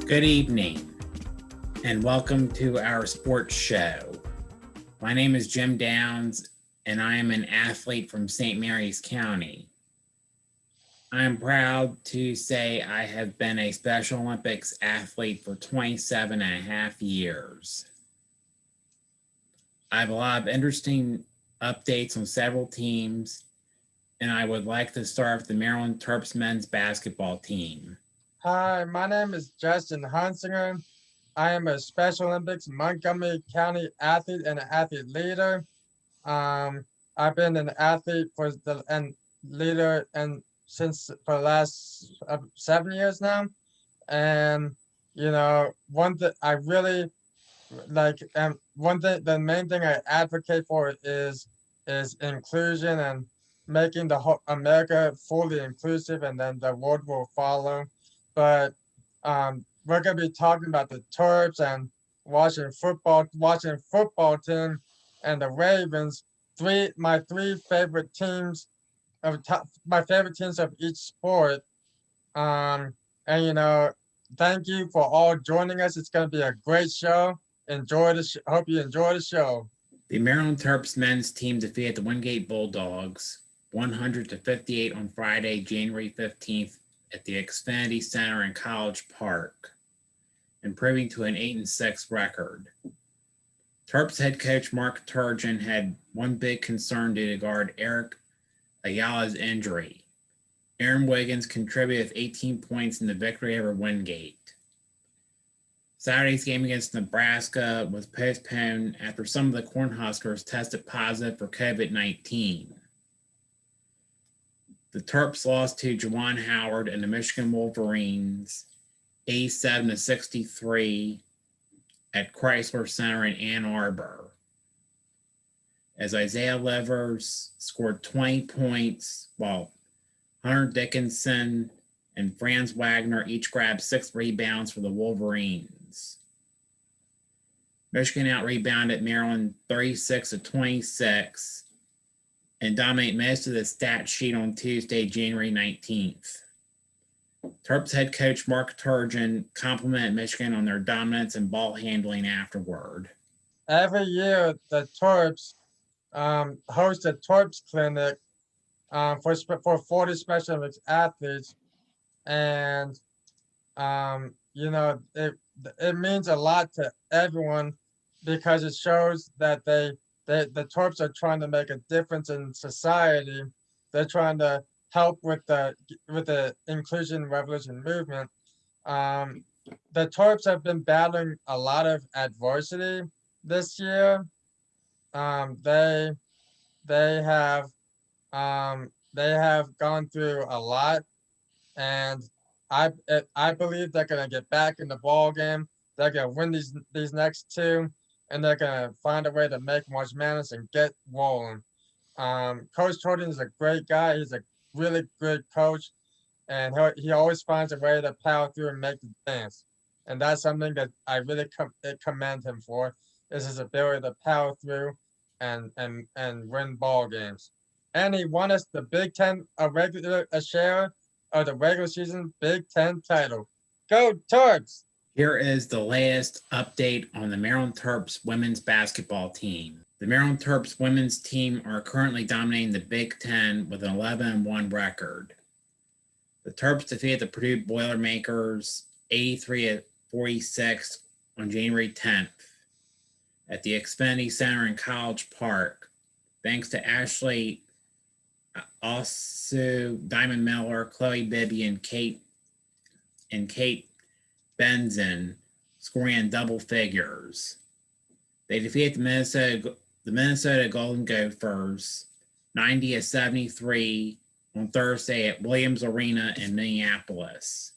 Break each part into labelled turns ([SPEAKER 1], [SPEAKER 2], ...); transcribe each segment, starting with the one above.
[SPEAKER 1] Good evening, and welcome to our sports show. My name is Jim Downs, and I am an athlete from St. Mary's County. I am proud to say I have been a Special Olympics athlete for 27 and a half years. I have a lot of interesting updates on several teams, and I would like to start with the Maryland Terps men's basketball team.
[SPEAKER 2] Hi, my name is Justin Hunsinger. I am a Special Olympics Montgomery County athlete and an athlete leader. I've been an athlete and leader since for the last 7 years now. And one thing I really like, and the main thing I advocate for is inclusion and making the whole America fully inclusive, and then the world will follow. But we're gonna be talking about the Terps and watching football team and the Ravens. My favorite teams my favorite teams of each sport. And thank you for all joining us. It's gonna be a great show. Hope you enjoy the show.
[SPEAKER 1] The Maryland Terps men's team defeated the Wingate Bulldogs 100-58 on Friday, January 15th at the Xfinity Center in College Park, improving to an 8-6 record. Terps head coach Mark Turgeon had one big concern due to guard Eric Ayala's injury. Aaron Wiggins contributed with 18 points in the victory over Wingate. Saturday's game against Nebraska was postponed after some of the Cornhuskers tested positive for COVID-19. The Terps lost to Juwan Howard and the Michigan Wolverines 87-63 at Chrysler Center in Ann Arbor, as Isaiah Livers scored 20 points while Hunter Dickinson and Franz Wagner each grabbed 6 rebounds for the Wolverines. Michigan out-rebounded Maryland 36-26 and dominate most of the stat sheet on Tuesday, January 19th. Terps head coach Mark Turgeon complimented Michigan on their dominance and ball handling afterward.
[SPEAKER 2] Every year, the Terps host a Terps clinic for 40 Special Olympics athletes, and it means a lot to everyone because it shows that the Terps are trying to make a difference in society. They're trying to help with the inclusion revolution movement. The Terps have been battling a lot of adversity this year. They have gone through a lot, and I believe they're gonna get back in the ball game. They're gonna win these next two, and they're gonna find a way to make March Madness and get rolling. Coach Jordan is a great guy. He's a really good coach, and he always finds a way to power through and make the dance. And that's something that I really commend him for, is his ability to power through and win ball games. And he won us the Big Ten a share of the regular season Big Ten title. Go Terps!
[SPEAKER 1] Here is the latest update on the Maryland Terps women's basketball team. The Maryland Terps women's team are currently dominating the Big Ten with an 11-1 record. The Terps defeated the Purdue Boilermakers 83-46 on January 10th at the Xfinity Center in College Park, thanks to Ashley Osu, Diamond Miller, Chloe Bibby, and Kate Benson scoring in double figures. They defeated the Minnesota Golden Gophers 90-73 on Thursday at Williams Arena in Minneapolis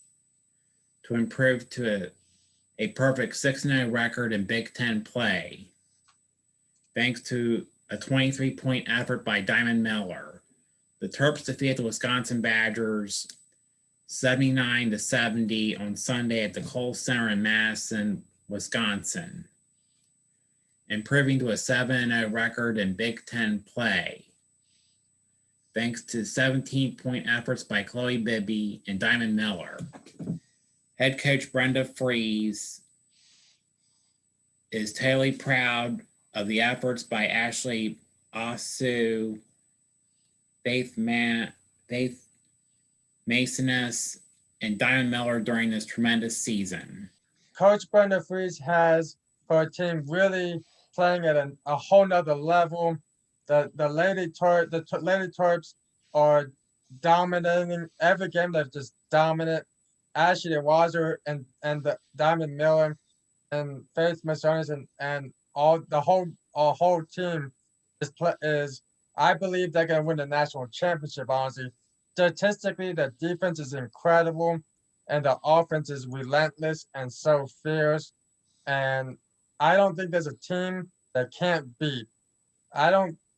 [SPEAKER 1] to improve to a perfect 6-0 record in Big Ten play, thanks to a 23-point effort by Diamond Miller. The Terps defeated the Wisconsin Badgers 79-70 on Sunday at the Kohl Center in Madison, Wisconsin, improving to a 7-0 record in Big Ten play, thanks to 17-point efforts by Chloe Bibby and Diamond Miller. Head coach Brenda Fries is totally proud of the efforts by Ashley Osu, Faith Masoness, and Diamond Miller during this tremendous season.
[SPEAKER 2] Coach Brenda Fries has her team really playing at a whole nother level. The Lady Terps are dominating every game. They're just dominant. Ashley Wazer and the Diamond Miller and Faith Masonis and all the whole team is I believe they're gonna win the national championship, honestly. Statistically, the defense is incredible and the offense is relentless and so fierce. And I don't think there's a team that can't beat. I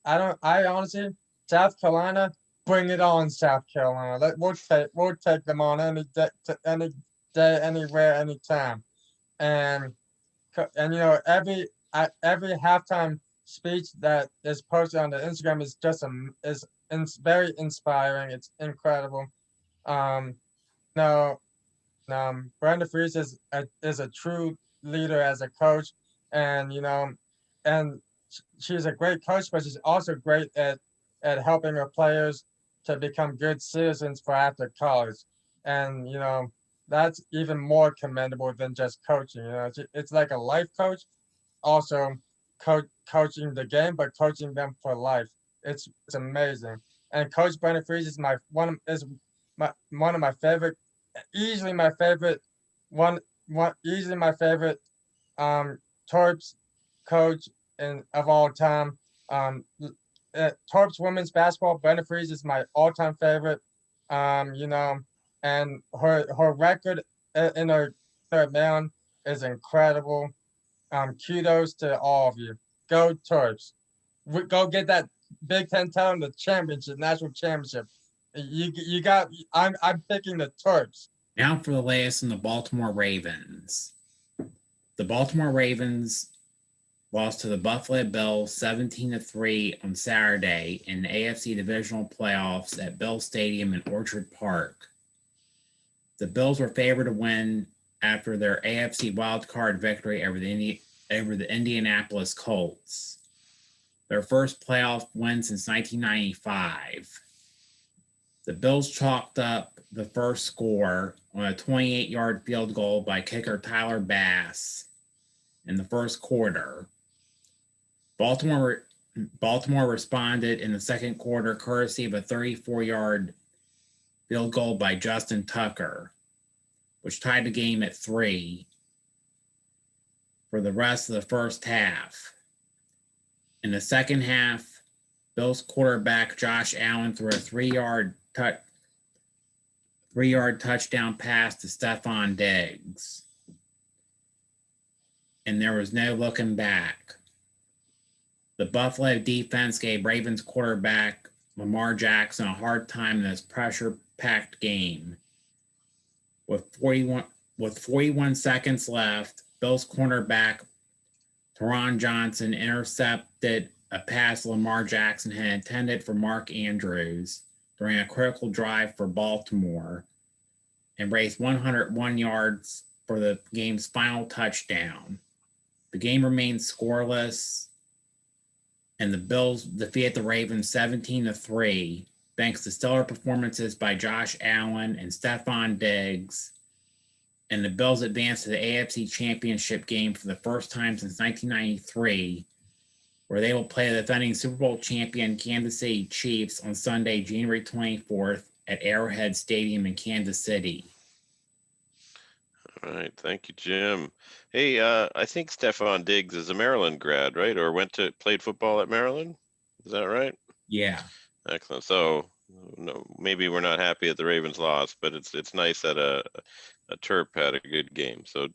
[SPEAKER 2] honestly, South Carolina, bring it on, South Carolina. We'll take them on any day, anywhere, anytime. And and every halftime speech that is posted on the Instagram is just very inspiring. It's incredible. Um, no, Brenda Fries is a true leader as a coach, and and she's a great coach, but she's also great at helping her players to become good citizens for after college, and that's even more commendable than just coaching. It's like a life coach, also coaching the game, but coaching them for life. It's amazing. And Coach Brandon Freeze is one of my favorite, easily my favorite easily my favorite Terps coach of all time. Terps women's basketball, Brandon Freeze is my all-time favorite. And her record in her third man is incredible. Kudos to all of you. Go Terps. Go get that Big Ten title, the championship, national championship. I'm picking the Terps.
[SPEAKER 1] Now for the latest on the Baltimore Ravens. The Baltimore Ravens lost to the Buffalo Bills 17-3 on Saturday in the AFC Divisional Playoffs at Bill Stadium in Orchard Park. The Bills were favored to win after their AFC wildcard victory over the Indianapolis Colts, their first playoff win since 1995. The Bills chalked up the first score on a 28-yard field goal by kicker Tyler Bass in the first quarter. Baltimore responded in the second quarter courtesy of a 34-yard field goal by Justin Tucker, which tied the game at 3 for the rest of the first half. In the second half, Bills quarterback Josh Allen threw a 3-yard touchdown pass to Stephon Diggs, and there was no looking back. The Buffalo defense gave Ravens quarterback Lamar Jackson a hard time in this pressure-packed game. With 41 seconds left, Bills cornerback Teron Johnson intercepted a pass Lamar Jackson had intended for Mark Andrews during a critical drive for Baltimore and raced 101 yards for the game's final touchdown. The game remained scoreless, and the Bills defeated the Ravens 17-3 thanks to stellar performances by Josh Allen and Stephon Diggs. And the Bills advanced to the AFC Championship game for the first time since 1993, where they will play the defending Super Bowl champion Kansas City Chiefs on Sunday, January 24th at Arrowhead Stadium in Kansas City.
[SPEAKER 3] All right, thank you, Jim. Hey, I think Stephon Diggs is a Maryland grad, right? Or played football at Maryland? Is that right?
[SPEAKER 1] Yeah.
[SPEAKER 3] Excellent. So no, maybe we're not happy that the Ravens lost, but it's nice that a Terp had a good game. So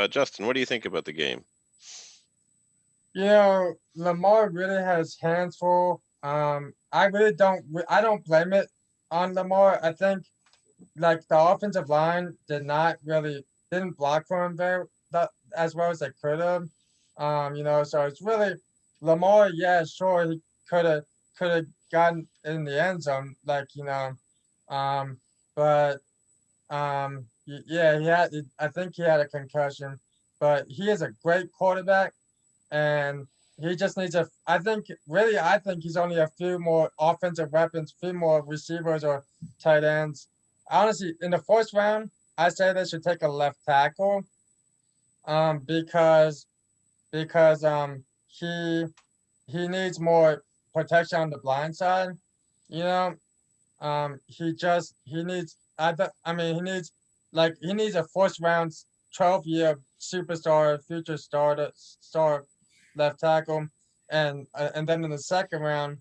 [SPEAKER 3] Justin, what do you think about the game?
[SPEAKER 2] Lamar really has hands full. I don't blame it on Lamar. I think like the offensive line didn't block for him as well as they could have. So it's really Lamar. Yeah, sure, he could have gotten in the end zone, but Yeah, I think he had a concussion, but he is a great quarterback, and he just needs a. I think he's only a few more offensive weapons, few more receivers or tight ends. Honestly, in the first round, I say they should take a left tackle, because because he needs more protection on the blind side. You know, he needs he needs he needs a first round 12-year superstar future star left tackle, and then in the second round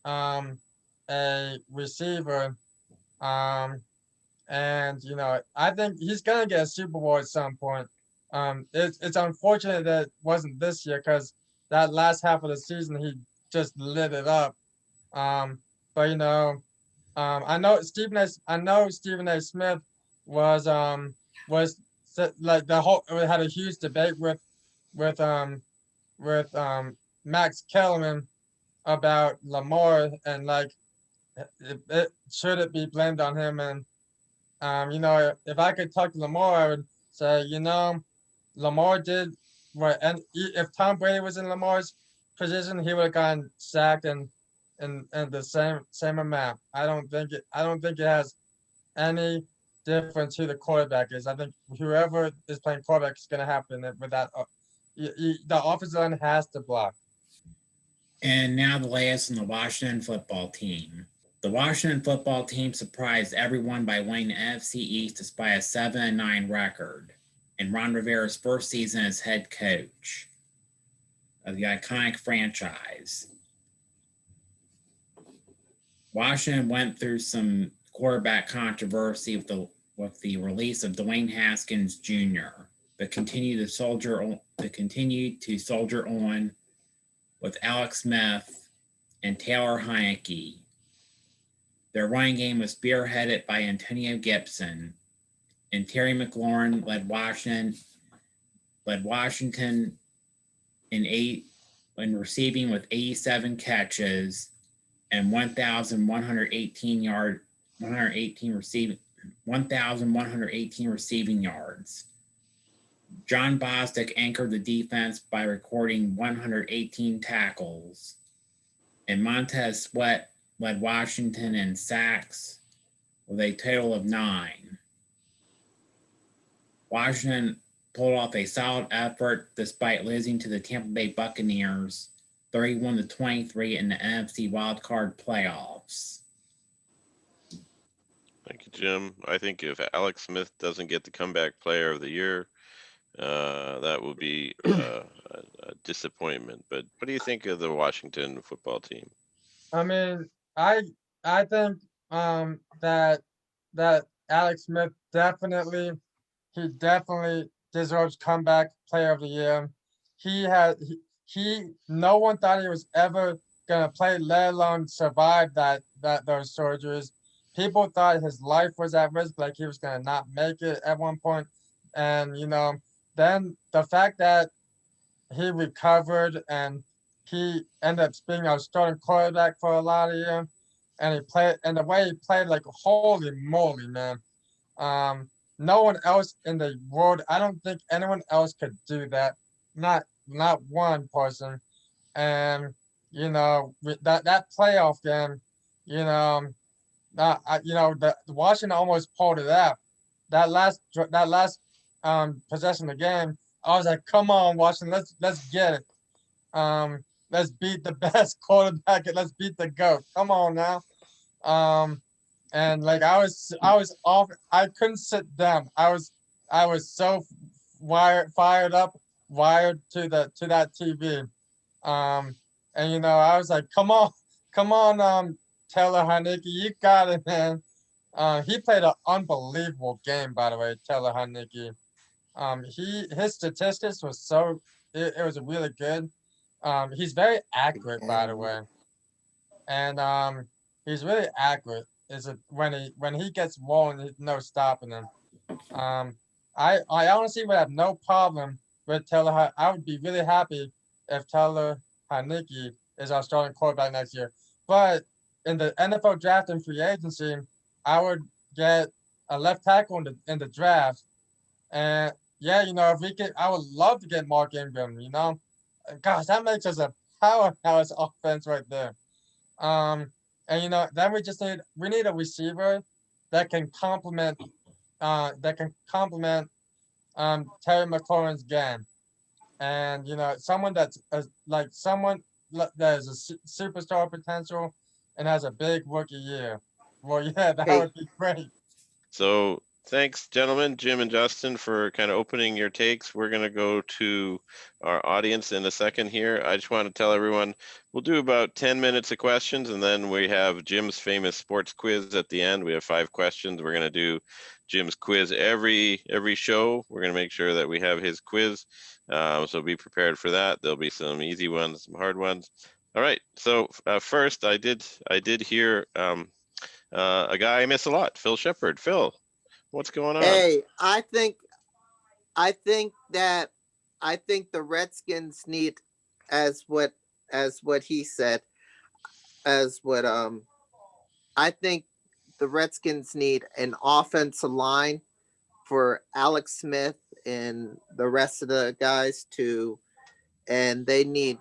[SPEAKER 2] a receiver, um and I think he's gonna get a Super Bowl at some point. It's unfortunate that it wasn't this year because that last half of the season he just lit it up. Um, but I know Stephen A. Smith was like the whole had a huge debate with um with Max Kellerman about Lamar, and should it be blamed on him. And if I could talk to Lamar, I would say, Lamar did what, and if Tom Brady was in Lamar's position, he would have gotten sacked and the same amount. I don't think it has any difference who the quarterback is. I think whoever is playing quarterback is going to happen with that. The offensive line has to block.
[SPEAKER 1] And now the latest on the Washington football team. The Washington football team surprised everyone by winning the NFC East despite a 7-9 record in Ron Rivera's first season as head coach of the iconic franchise. Washington went through some quarterback controversy with the release of Dwayne Haskins Jr., but continued to soldier on with Alex Smith and Taylor Heinicke. Their running game was spearheaded by Antonio Gibson, and Terry McLaurin led Washington in receiving with 87 catches and 1,118 receiving yards. John Bostic anchored the defense by recording 118 tackles, and Montez Sweat led Washington in sacks with a total of 9. Washington pulled off a solid effort despite losing to the Tampa Bay Buccaneers 31-23 in the NFC wildcard playoffs.
[SPEAKER 3] Thank you, Jim. I think if Alex Smith doesn't get the comeback player of the year, that will be a disappointment. But what do you think of the Washington football team?
[SPEAKER 2] I mean, I think that Alex Smith definitely deserves comeback player of the year. No one thought he was ever gonna play, let alone survive those surgeries. People thought his life was at risk, like he was gonna not make it at one point. And then the fact that he recovered and he ended up being our starting quarterback for a lot of years, and the way he played, like, holy moly, man. No one else in the world, I don't think anyone else could do that. Not one person. And that playoff game, the Washington almost pulled it out. That last possession of the game, I was like, come on, Washington, let's get it. Let's beat the best quarterback and let's beat the GOAT. Come on now. And I was off. I couldn't sit down. I was so fired up, wired to that TV. And I was like, come on, Taylor Heinicke, you got it, man. He played an unbelievable game, by the way, Taylor Heinicke. His statistics was it was really good. He's very accurate, by the way, and he's really accurate. Is it when he gets rolling, there's no stopping him. I honestly would have no problem with Taylor. I would be really happy if Taylor Heinicke is our starting quarterback next year. But in the NFL draft and free agency, I would get a left tackle in the draft. And yeah, if we get, I would love to get Mark Ingram. Gosh, that makes us a powerhouse offense right there. And then we need a receiver that can complement Terry McLaurin's game. And someone that's that is a superstar potential and has a big rookie year. Well, yeah, that
[SPEAKER 4] Hey.
[SPEAKER 2] would be great.
[SPEAKER 3] So thanks, gentlemen, Jim and Justin, for kind of opening your takes. We're going to go to our audience in a second here. I just want to tell everyone we'll do about 10 minutes of questions, and then we have Jim's famous sports quiz at the end. We have 5 questions. We're going to do Jim's quiz every show. We're going to make sure that we have his quiz. So be prepared for that. There'll be some easy ones, some hard ones. All right. So first, I did hear a guy I miss a lot, Phil Shepard. Phil, what's going on?
[SPEAKER 4] Hey, I think the Redskins need, as what he said, I think the Redskins need an offensive line for Alex Smith and the rest of the guys and they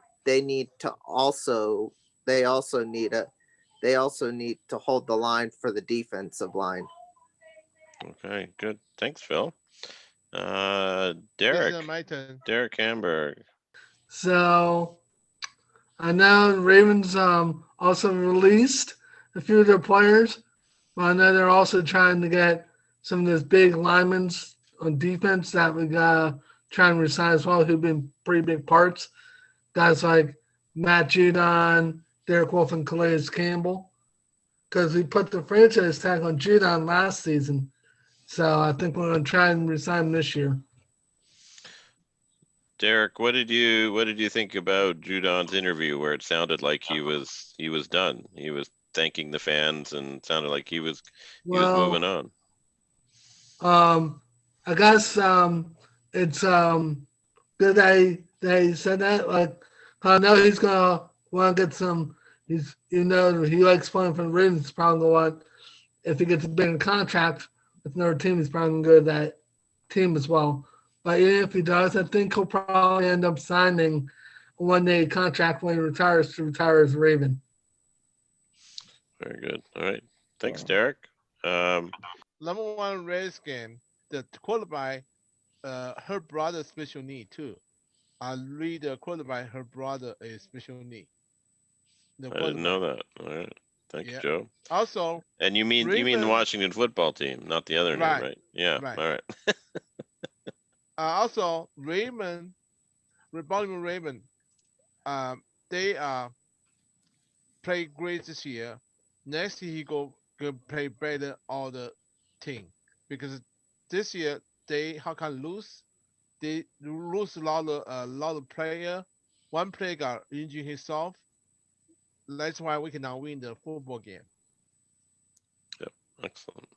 [SPEAKER 4] also need to hold the line for the defensive line.
[SPEAKER 3] Okay, good. Thanks, Phil. Derek.
[SPEAKER 5] This is my turn.
[SPEAKER 3] Derek Hamburg.
[SPEAKER 6] So I know the Ravens also released a few of their players, but I know they're also trying to get some of those big linemen on defense that we got trying to resign as well, who've been pretty big parts. Guys like Matt Judon, Derek Wolfe, and Calais Campbell. Because we put the franchise tag on Judon last season. So I think we're going to try and resign him this year.
[SPEAKER 3] Derek, what did you think about Judon's interview where it sounded like he was done? He was thanking the fans and sounded like he was moving on.
[SPEAKER 6] I guess it's good they said that. Like, I know he's gonna want to get some. He likes playing for the Ravens. He's probably gonna want, if he gets a bigger contract with another team, he's probably gonna go to that team as well. But even if he does, I think he'll probably end up signing a one-day contract when he retires to retire as a Raven.
[SPEAKER 3] Very good. All right. Thanks, Derek.
[SPEAKER 5] Number 1 Redskin, the quarterback, her brother special need too. I read the quarterback, her brother is special need.
[SPEAKER 3] I didn't know that. All right. Thanks, Joe.
[SPEAKER 5] Also,
[SPEAKER 3] and you mean the Washington football team, not the other name, right? Yeah.
[SPEAKER 5] Right.
[SPEAKER 3] All right.
[SPEAKER 5] Also, Baltimore Raven, they play great this year. Next year he go play better all the team, because this year they lose. They lose a lot of player. One player got injured himself. That's why we cannot win the football game.
[SPEAKER 3] Yep. Excellent.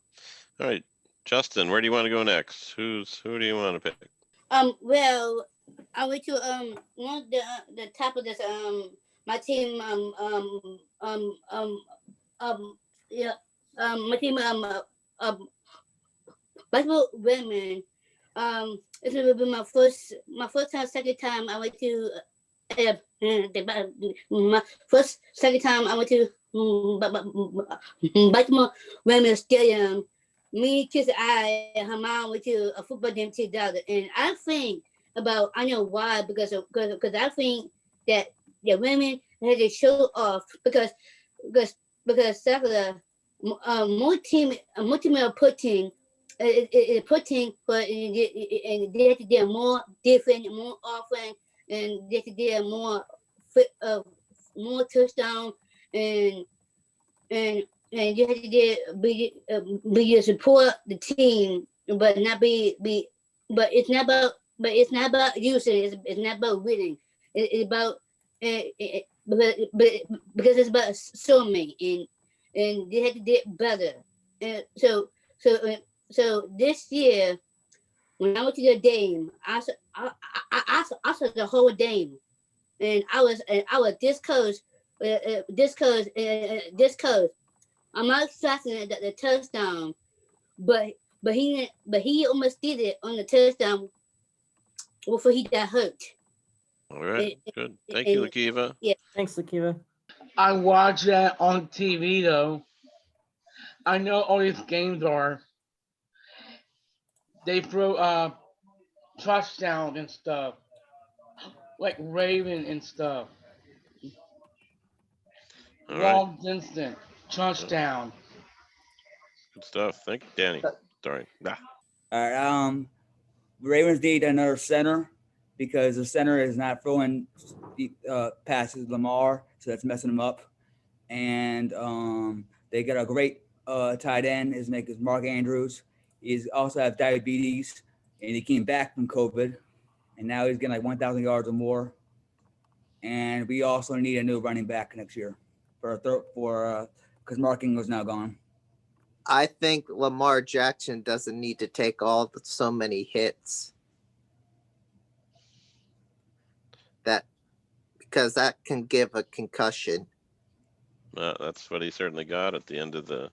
[SPEAKER 3] All right, Justin, where do you want to go next? Who do you want to pick?
[SPEAKER 7] Well, I went to the top of this my team my team basketball women. This will be my first time, second time I went to my second time I went to Baltimore Women's Stadium. Me, Kiss, her mom went to a football game together, and I know why, because I think that the women had to show off because several more team are putting but they have to do more different, more often, and they have to do more touchdown and you have to be support the team, but not be but it's not about using. It's not about winning. It's about because it's about swimming and they had to get better. And so this year when I went to the game, I saw the whole game, and I was this close. I'm not expecting the touchdown, but but he almost did it on the touchdown before he got hurt.
[SPEAKER 3] All right, good. Thank you, Lakiva.
[SPEAKER 8] Thanks, Lakiva.
[SPEAKER 6] I watch that on TV though. I know all these games are. They throw touchdown and stuff, like Raven and stuff.
[SPEAKER 3] All right,
[SPEAKER 6] Long distance touchdown.
[SPEAKER 3] good stuff. Thank you, Danny. Sorry. Nah.
[SPEAKER 9] All right. Ravens need another center because the center is not throwing passes Lamar, so that's messing them up. And they got a great tight end. His name is Mark Andrews. He's also has diabetes, and he came back from COVID, and now he's getting like 1,000 yards or more. And we also need a new running back next year because Mark Ingram's now gone.
[SPEAKER 4] I think Lamar Jackson doesn't need to take so many hits. Because that can give a concussion.
[SPEAKER 3] That's what he certainly got at the end of the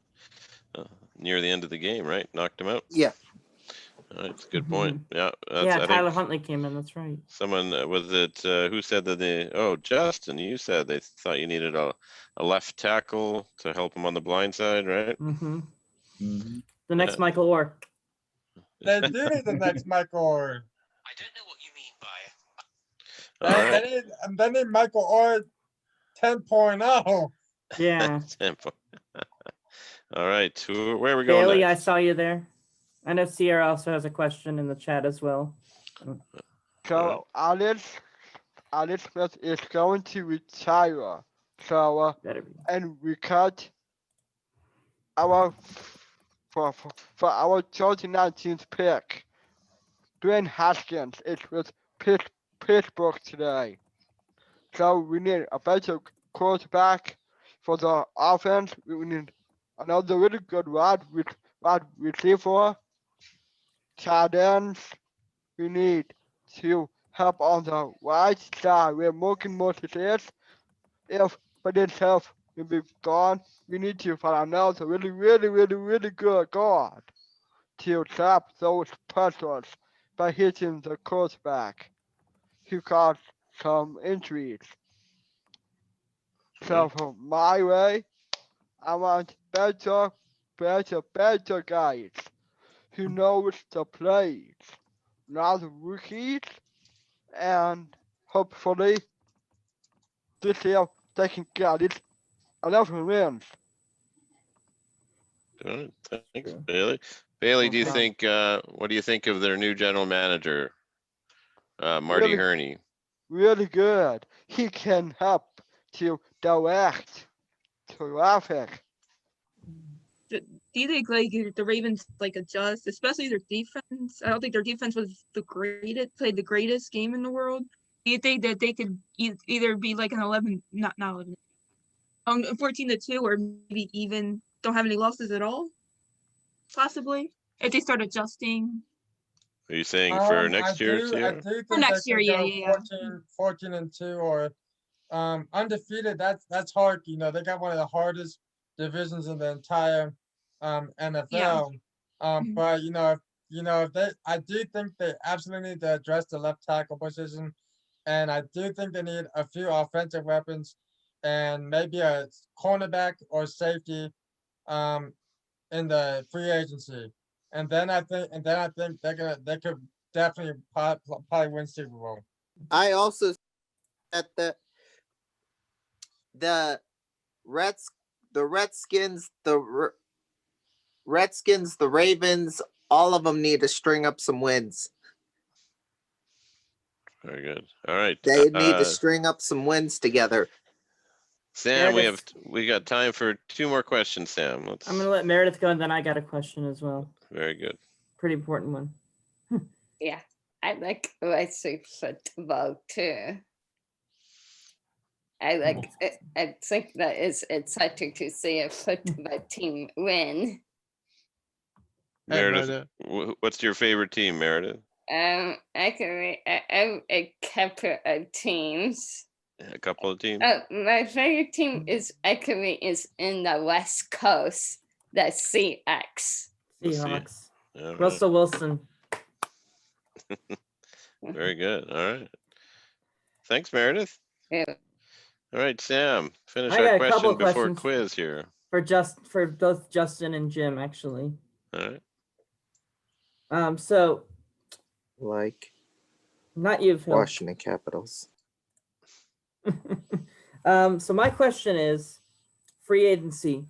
[SPEAKER 3] near the end of the game, right? Knocked him out.
[SPEAKER 4] Yeah.
[SPEAKER 3] That's a good point. Yeah.
[SPEAKER 8] Yeah, Tyler Huntley came in. That's right.
[SPEAKER 3] Someone was it who said that Justin, you said they thought you needed a left tackle to help him on the blind side, right?
[SPEAKER 8] Mm-hmm.
[SPEAKER 9] Mm-hmm.
[SPEAKER 8] The next Michael Orr.
[SPEAKER 2] They do need the next Michael Orr.
[SPEAKER 10] I don't know what you mean by it.
[SPEAKER 2] And they need Michael Orr 10.0.
[SPEAKER 8] Yeah.
[SPEAKER 3] All right. Where are we going
[SPEAKER 8] Bailey,
[SPEAKER 3] next?
[SPEAKER 8] I saw you there. I know Sierra also has a question in the chat as well.
[SPEAKER 5] So Alex Smith is going to retire. So and we cut our for our 2019 pick. Dwayne Haskins is with Pittsburgh today. So we need a better quarterback for the offense. We need another really good wide receiver. Tight ends. We need to help on the right side where Morgan Moses is. If Badin's will be gone, we need to find another really good guard to stop those pressures by hitting the quarterback who caused some injuries. So for my way, I want better guys who knows the plays, not rookies, and hopefully this year they can get it 11 wins.
[SPEAKER 3] Good. Thanks, Bailey. Bailey, do you think? What do you think of their new general manager, Marty Herney?
[SPEAKER 5] Really good. He can help to direct traffic.
[SPEAKER 11] Do you think like the Ravens like adjust, especially their defense? I don't think their defense was played the greatest game in the world. Do you think that they could either be like an 14-2, or maybe even don't have any losses at all? Possibly, if they start adjusting.
[SPEAKER 3] Are you saying for next year?
[SPEAKER 2] I do think
[SPEAKER 11] for next year, yeah.
[SPEAKER 2] 14-2 or undefeated. That's hard. You know, they got one of the hardest divisions in the entire NFL. But I do think they absolutely need to address the left tackle position, and I do think they need a few offensive weapons and maybe a cornerback or safety in the free agency. And then I think they could definitely probably win Super Bowl.
[SPEAKER 4] I also that the Redskins, the Ravens, all of them need to string up some wins.
[SPEAKER 3] Very good. All right.
[SPEAKER 4] They need to string up some wins together.
[SPEAKER 3] Sam, we got time for 2 more questions, Sam.
[SPEAKER 8] I'm gonna let Meredith go, and then I got a question as well.
[SPEAKER 3] Very good.
[SPEAKER 8] Pretty important one.
[SPEAKER 12] Yeah, I like football too. I think that it's exciting to see a football team win.
[SPEAKER 3] Meredith, what's your favorite team, Meredith?
[SPEAKER 12] I have a couple of teams.
[SPEAKER 3] A couple of teams.
[SPEAKER 12] My favorite team is in the West Coast, the Seahawks.
[SPEAKER 8] Seahawks.
[SPEAKER 3] All right.
[SPEAKER 8] Russell Wilson.
[SPEAKER 3] Very good. All right. Thanks, Meredith.
[SPEAKER 12] Yeah.
[SPEAKER 3] All right, Sam, finish
[SPEAKER 8] I
[SPEAKER 3] our
[SPEAKER 8] got a couple
[SPEAKER 3] question
[SPEAKER 8] of
[SPEAKER 3] before
[SPEAKER 8] questions.
[SPEAKER 3] quiz here.
[SPEAKER 8] For both Justin and Jim, actually.
[SPEAKER 3] All right.
[SPEAKER 8] So
[SPEAKER 4] Like
[SPEAKER 8] not you, Phil.
[SPEAKER 4] Washington Capitals.
[SPEAKER 8] So my question is free agency.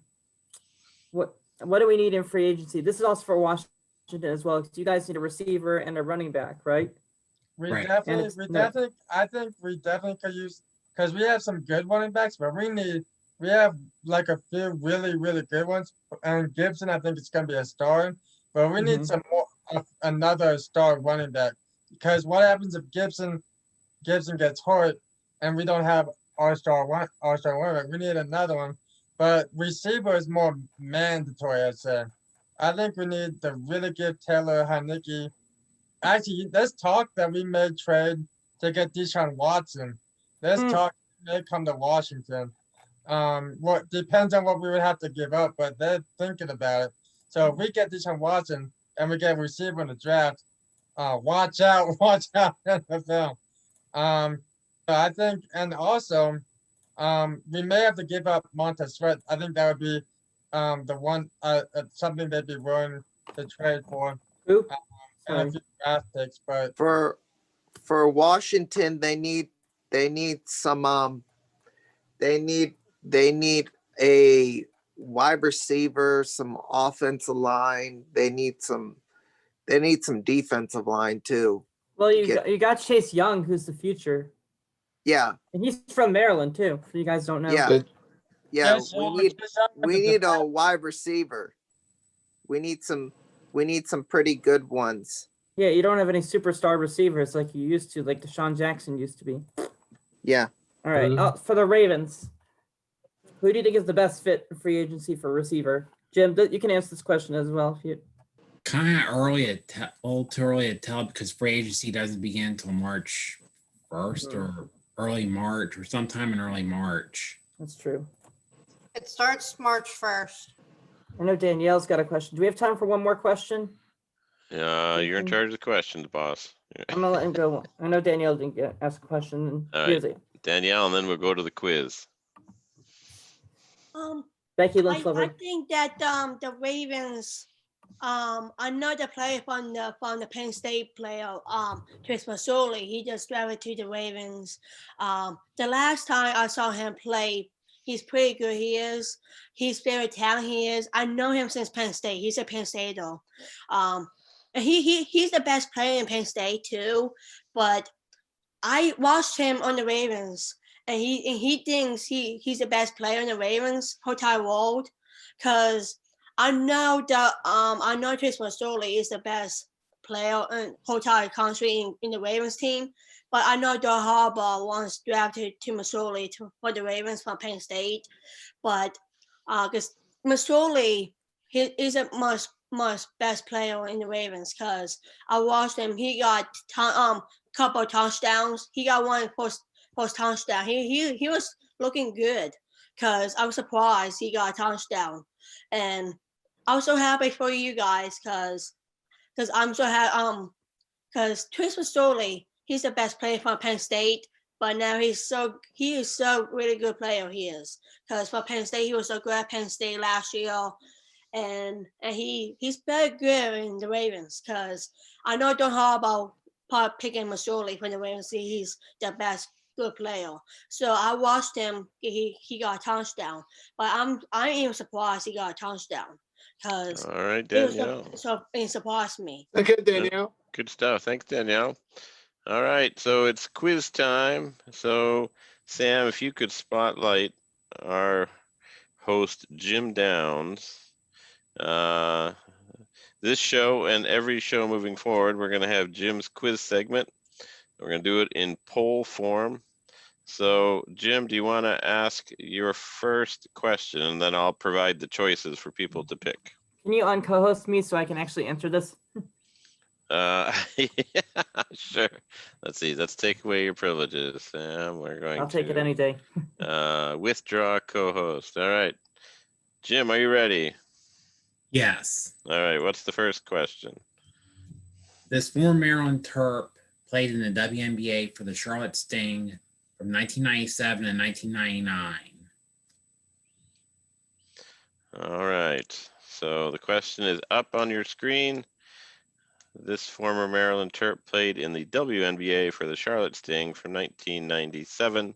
[SPEAKER 8] What do we need in free agency? This is also for Washington as well, because you guys need a receiver and a running back, right?
[SPEAKER 1] Right.
[SPEAKER 2] I think we definitely could use, because we have some good running backs, but we have like a few really, really good ones. And Gibson, I think it's gonna be a star, but we need some more, another star running back. Because what happens if Gibson gets hurt and we don't have our star running back? We need another one. But receiver is more mandatory, I'd say. I think we need to really give Taylor Heineke. Actually, there's talk that we may trade to get Deshaun Watson. There's talk he may come to Washington. What depends on what we would have to give up, but they're thinking about it. So if we get Deshaun Watson and we get a receiver in the draft, watch out, NFL. I think, and also, we may have to give up Montez Sweat. I think that would be the one something they'd be willing to trade for. And a few draft picks, but
[SPEAKER 4] for Washington, they need some they need a wide receiver, some offensive line. They need some defensive line too.
[SPEAKER 8] Well, you got Chase Young, who's the future.
[SPEAKER 4] Yeah.
[SPEAKER 8] And he's from Maryland too, so you guys don't know.
[SPEAKER 4] Yeah. Yeah, we need a wide receiver. We need some pretty good ones.
[SPEAKER 8] Yeah, you don't have any superstar receivers like you used to, like Deshaun Jackson used to be.
[SPEAKER 4] Yeah.
[SPEAKER 8] All right. For the Ravens, who do you think is the best fit for free agency for receiver? Jim, you can answer this question as well. If you...
[SPEAKER 1] Kind of early, a little too early to tell because free agency doesn't begin until March 1st or early March or sometime in early March.
[SPEAKER 8] That's true.
[SPEAKER 13] It starts March 1st.
[SPEAKER 8] I know Danielle's got a question. Do we have time for one more question?
[SPEAKER 3] You're in charge of the questions, boss.
[SPEAKER 8] I'm gonna let him go. I know Danielle didn't ask a question.
[SPEAKER 3] All right, Danielle, and then we'll go to the quiz.
[SPEAKER 8] Becky Lynch
[SPEAKER 13] I think that the Ravens, another player from the Penn State player, Chris Masoli, he just drafted to the Ravens. The last time I saw him play, he's pretty good. He's very talented. He is. I know him since Penn State. He's a Penn State though. And he's the best player in Penn State too. But I watched him on the Ravens, and he thinks he's the best player in the Ravens whole entire world. Cause I know that I know Chris Masoli is the best player in whole entire country in the Ravens team. But I know Doug Harbaugh once drafted to Masoli for the Ravens from Penn State. But because Masoli, he is a much best player in the Ravens, because I watched him. He got couple touchdowns. He got one post touchdown. He was looking good, because I was surprised he got a touchdown. And I was so happy for you guys, because I'm so happy because Chris Masoli, he's the best player from Penn State, but now he is so really good player he is. Because for Penn State, he was so good at Penn State last year. And he's very good in the Ravens, because I know don't Harbaugh picking Masoli from the Ravens. He's the best good player. So I watched him. He got a touchdown, but I'm even surprised he got a touchdown, because
[SPEAKER 3] all right, Danielle.
[SPEAKER 13] It surprised me.
[SPEAKER 6] Okay, Danielle.
[SPEAKER 3] Good stuff. Thanks, Danielle. All right, so it's quiz time. So Sam, if you could spotlight our host Jim Downs. This show and every show moving forward, we're going to have Jim's quiz segment. We're going to do it in poll form. So Jim, do you want to ask your first question, and then I'll provide the choices for people to pick?
[SPEAKER 8] Can you co-host me so I can actually answer this?
[SPEAKER 3] Yeah, sure. Let's see. Let's take away your privileges, Sam.
[SPEAKER 8] I'll take it any day.
[SPEAKER 3] Withdraw co-host. All right. Jim, are you ready?
[SPEAKER 1] Yes.
[SPEAKER 3] All right, what's the first question?
[SPEAKER 1] This former Maryland Terp played in the WNBA for the Charlotte Sting from 1997 and 1999.
[SPEAKER 3] All right, so the question is up on your screen. This former Maryland Terp played in the WNBA for the Charlotte Sting from 1997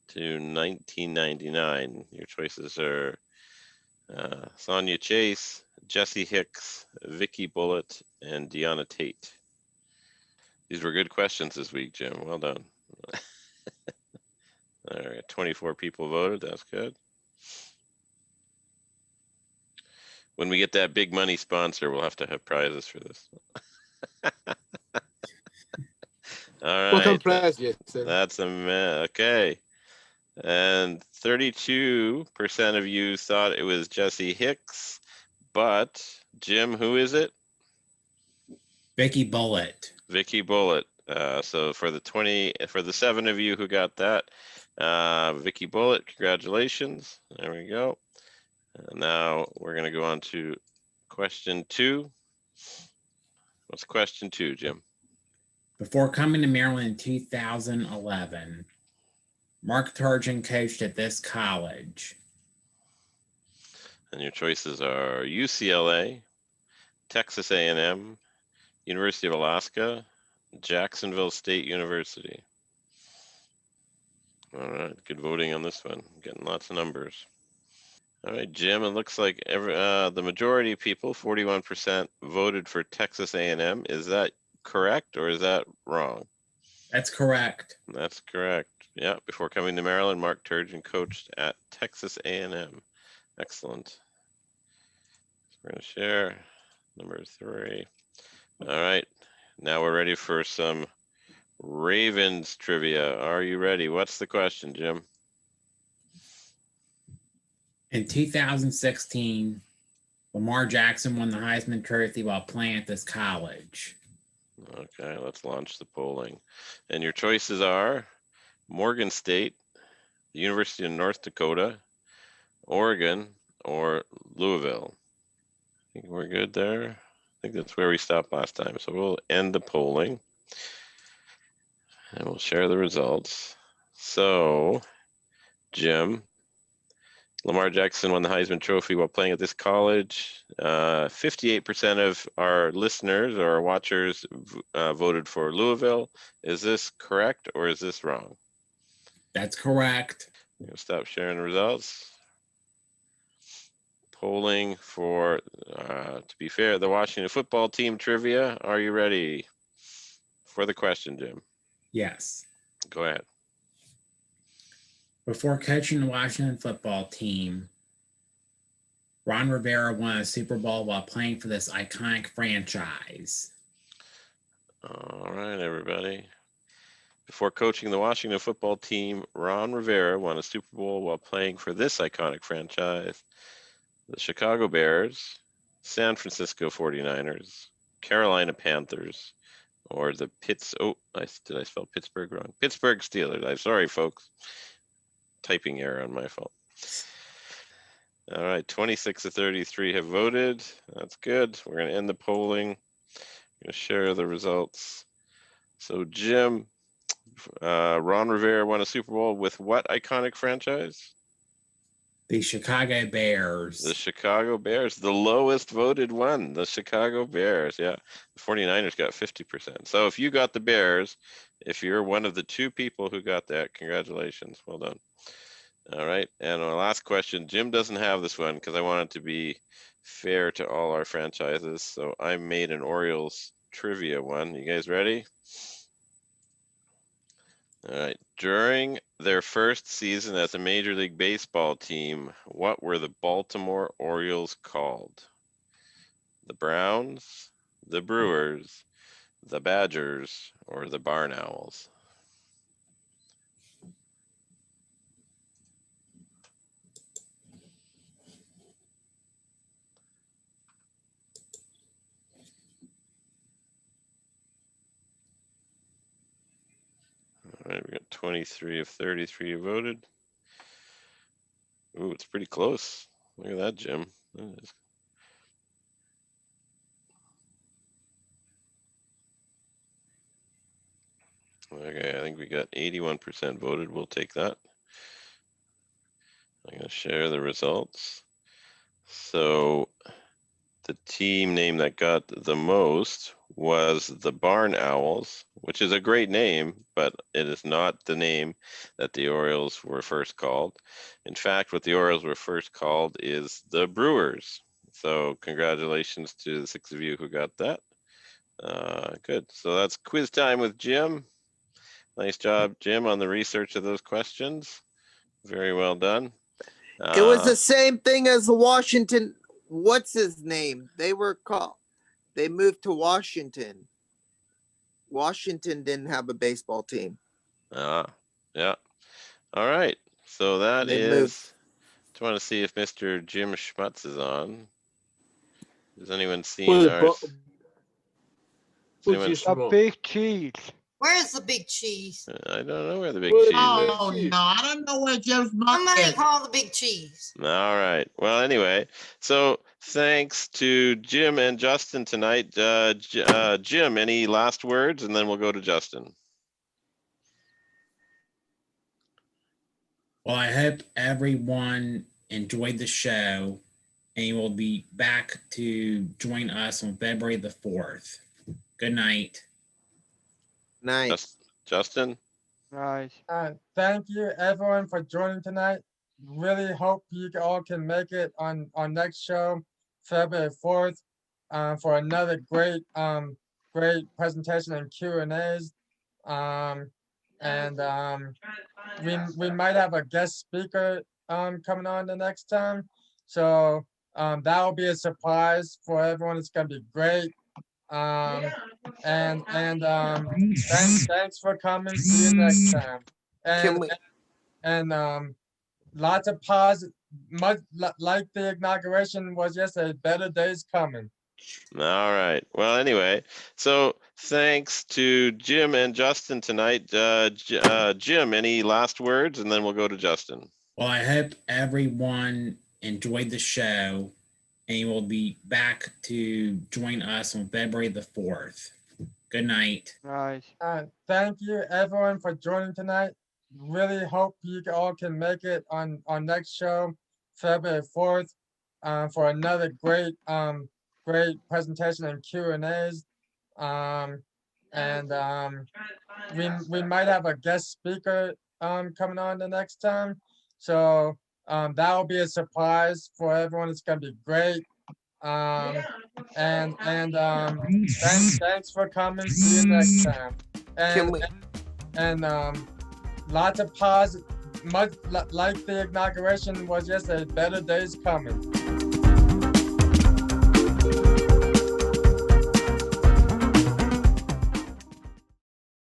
[SPEAKER 3] to 1999. Your choices are Sonia Chase, Jessie Hicks, Vicky Bullitt, and Deanna Tate. These were good questions this week, Jim. Well done. All right, 24 people voted. That's good. When we get that big money sponsor, we'll have to have prizes for this. All
[SPEAKER 14] Welcome
[SPEAKER 3] right,
[SPEAKER 14] prize, yes, sir.
[SPEAKER 3] that's okay. And 32% of you thought it was Jessie Hicks, but Jim, who is it?
[SPEAKER 1] Vicky Bullitt.
[SPEAKER 3] Vicky Bullitt. So for the 7 of you who got that, Vicky Bullitt, congratulations. There we go. And now we're going to go on to question 2. What's question 2, Jim?
[SPEAKER 1] Before coming to Maryland in 2011, Mark Turgeon coached at this college.
[SPEAKER 3] And your choices are UCLA, Texas A&M, University of Alaska, Jacksonville State University. All right, good voting on this one. Getting lots of numbers. All right, Jim, it looks like the majority of people, 41%, voted for Texas A&M. Is that correct or is that wrong?
[SPEAKER 1] That's correct.
[SPEAKER 3] That's correct. Yeah, before coming to Maryland, Mark Turgeon coached at Texas A&M. Excellent. So we're going to share number 3. All right, now we're ready for some Ravens trivia. Are you ready? What's the question, Jim?
[SPEAKER 1] In 2016, Lamar Jackson won the Heisman Trophy while playing at this college.
[SPEAKER 3] Okay, let's launch the polling. And your choices are Morgan State, the University of North Dakota, Oregon, or Louisville. I think we're good there. I think that's where we stopped last time. So we'll end the polling and we'll share the results. So, Jim, Lamar Jackson won the Heisman Trophy while playing at this college. 58% of our listeners or our watchers voted for Louisville. Is this correct or is this wrong?
[SPEAKER 1] That's correct.
[SPEAKER 3] I'm gonna stop sharing the results. Polling for, to be fair, the Washington football team trivia. Are you ready for the question, Jim?
[SPEAKER 1] Yes.
[SPEAKER 3] Go ahead.
[SPEAKER 1] Before coaching the Washington football team, Ron Rivera won a Super Bowl while playing for this iconic franchise.
[SPEAKER 3] All right, everybody. Before coaching the Washington football team, Ron Rivera won a Super Bowl while playing for this iconic franchise: the Chicago Bears, San Francisco 49ers, Carolina Panthers, or the did I spell Pittsburgh wrong? Pittsburgh Steelers. I'm sorry, folks. Typing error on my fault. All right, 26 to 33 have voted. That's good. We're going to end the polling. I'm going to share the results. So, Jim, Ron Rivera won a Super Bowl with what iconic franchise?
[SPEAKER 1] The Chicago Bears.
[SPEAKER 3] The Chicago Bears, the lowest voted one, the Chicago Bears. Yeah, the 49ers got 50%. So if you got the Bears, if you're one of the 2 people who got that, congratulations. Well done. All right, and our last question, Jim doesn't have this one because I want it to be fair to all our franchises. So I made an Orioles trivia one. You guys ready? All right. During their first season as a Major League Baseball team, what were the Baltimore Orioles called? The Browns, the Brewers, the Badgers, or the Barn Owls? All right, we got 23 of 33 voted. Ooh, it's pretty close. Look at that, Jim. That is Okay, I think we got 81% voted. We'll take that. I'm gonna share the results. So the team name that got the most was the Barn Owls, which is a great name, but it is not the name that the Orioles were first called. In fact, what the Orioles were first called is the Brewers. So congratulations to the 6 of you who got that. Good. So that's quiz time with Jim. Nice job, Jim, on the research of those questions. Very well done.
[SPEAKER 4] It was the same thing as the Washington. What's his name? They moved to Washington. Washington didn't have a baseball team.
[SPEAKER 3] Yeah. All right. So that
[SPEAKER 4] They
[SPEAKER 3] is.
[SPEAKER 4] moved.
[SPEAKER 3] Just want to see if Mr. Jim Schmutz is on. Has anyone seen
[SPEAKER 6] Who's
[SPEAKER 3] ours?
[SPEAKER 6] Who's
[SPEAKER 5] A big cheese.
[SPEAKER 14] Where's the big cheese?
[SPEAKER 3] I don't know where the big
[SPEAKER 6] Where's
[SPEAKER 3] cheese
[SPEAKER 6] the
[SPEAKER 3] is.
[SPEAKER 14] Oh
[SPEAKER 6] cheese?
[SPEAKER 14] no, I don't know where Jim's Somebody call the big cheese.
[SPEAKER 3] All right. Well, anyway, so thanks to Jim and Justin tonight. Jim, any last words? And then we'll go to Justin.
[SPEAKER 1] Well, I hope everyone enjoyed the show, and you will be back to join us on February the 4th. Good night.
[SPEAKER 4] Night.
[SPEAKER 3] Justin?
[SPEAKER 5] Right.
[SPEAKER 2] Thank you everyone for joining tonight. Really hope you all can make it on our next show, February 4th, for another great presentation and Q&As. We might have a guest speaker coming on the next time. So that will be a surprise for everyone. It's gonna be great. Thanks for coming. See you next time. And lots of positive, much like the inauguration was yesterday. Better days coming.
[SPEAKER 3] All right. Well, anyway, so thanks to Jim and Justin tonight. Jim, any last words? And then we'll go to Justin.
[SPEAKER 1] Well, I hope everyone enjoyed the show, and you will be back to join us on February the 4th. Good night.
[SPEAKER 5] Right.
[SPEAKER 2] Thank you everyone for joining tonight. Really hope you all can make it on our next show, February 4th, for another great presentation and Q&As. We might have a guest speaker coming on the next time. So that will be a surprise for everyone. It's gonna be great. Thanks for coming. See you next time. Lots of positive, much like the inauguration was yesterday. Better days coming.